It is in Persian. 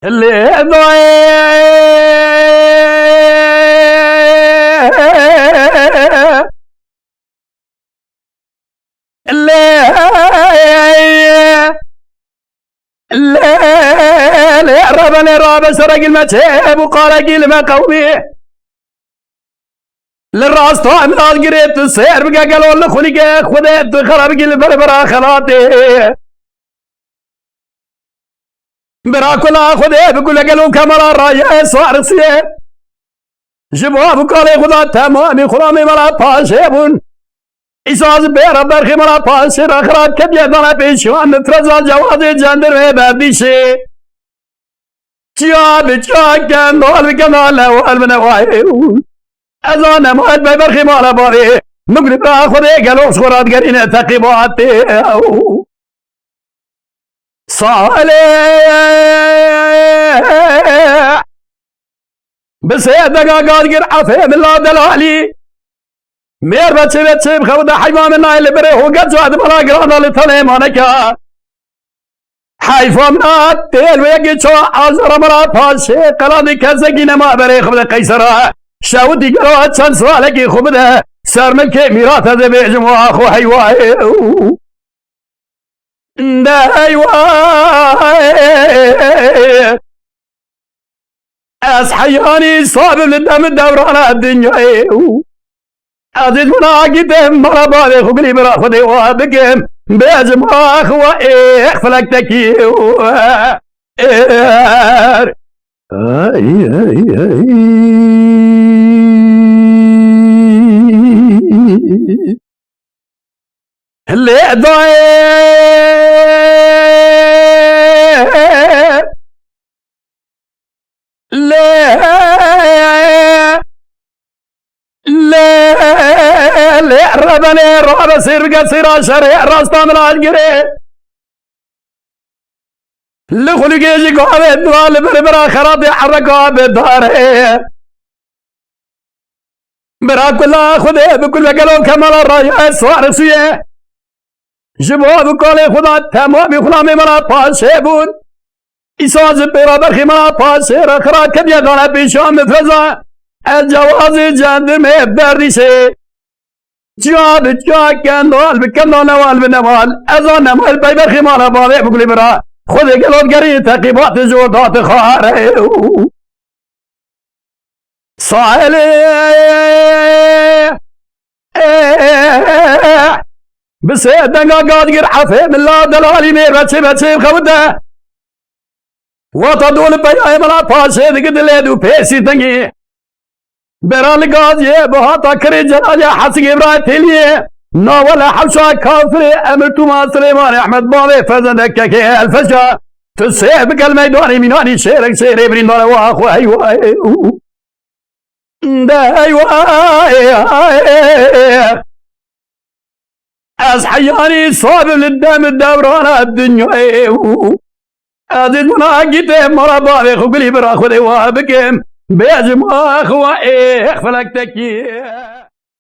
اللي ربنا راب سرق المتعب وقال كلمة قومي للراس طعم قريت السير بقى قالوا له خلقك خذيت خرب قلب بربرا خلاطي براكلا خذي بقول قالوا كاميرا رايه صار سيه جبوا بقالي خذا تمامي خرامي ملا باشيبون إساز بيرا برخي ملا باشير أخرات كبير دانا بيشوان ترزا جوازي جاندر بابيشي جاب جاكن دول بكنا لوال من وايو أزانا مهد برخي ملا باري مقرب خذي قالوا سخرات قرين تقيباتي صالح بس يدقا قادقر عفه من الله دلالي مير بچه بخوض حيوان الناي اللي بريه وقد جواد ملا قرانا لتليمانكا حيفومنا تيل ويقي شو عزر ملا پاشي قلادي كزقين ما بريه خبده قيسرا شاودي قروا چند سوالكي خبده سرمكي ميراتا ده بيجمو آخو حيوائي دايواي أصحياني صاب للدم الدوران الدنيا عزيز مناقد مرابا خبري برا خدي وابقم بيجمع أخوة فلك تكيو اللي لا ربنا رب سرقة سرا شرع راستا من الجري لخلق يجي قابل دوال بربرا خراطي حركوا بالدار برا كلها خذه بكل قالوا كمال الراي صار سويه جبوا بكل خدا تمام خلامي ملا باشيبون إساز برا برخي ملا باشير خرات كبير دانا بيشام مفرزا الجواز جاندر में बर्दी से जाद जाकन दौल बिकन दौल नवाल बिनवाल अज़ान नमाल बाइबर खिमारा बावे बुगली बरा खुद के लोग करी तकीबात जो दात खार है साले बस दंगा गादगर عفه من الله دلالي में बच्चे बच्चे खबदा وتدول بيا ملا पासे दिखदले दु पेसी तंगी برال قاضي بهات أكري جناجة حسن إبراهيم تليه ناول حبشة كافري أمرتو مع سليمان أحمد بابي فزنك كي الفجأة تسيح بقلب ميداني ميناني شيرك شير إبرين دانا واخو أيوة ده أيوة أصحياني صابر للدم الدوران الدنيا عزيز مناقيت مرا بابي خقلي برا خذي وابكم بيجمع أخوة فلك تكيه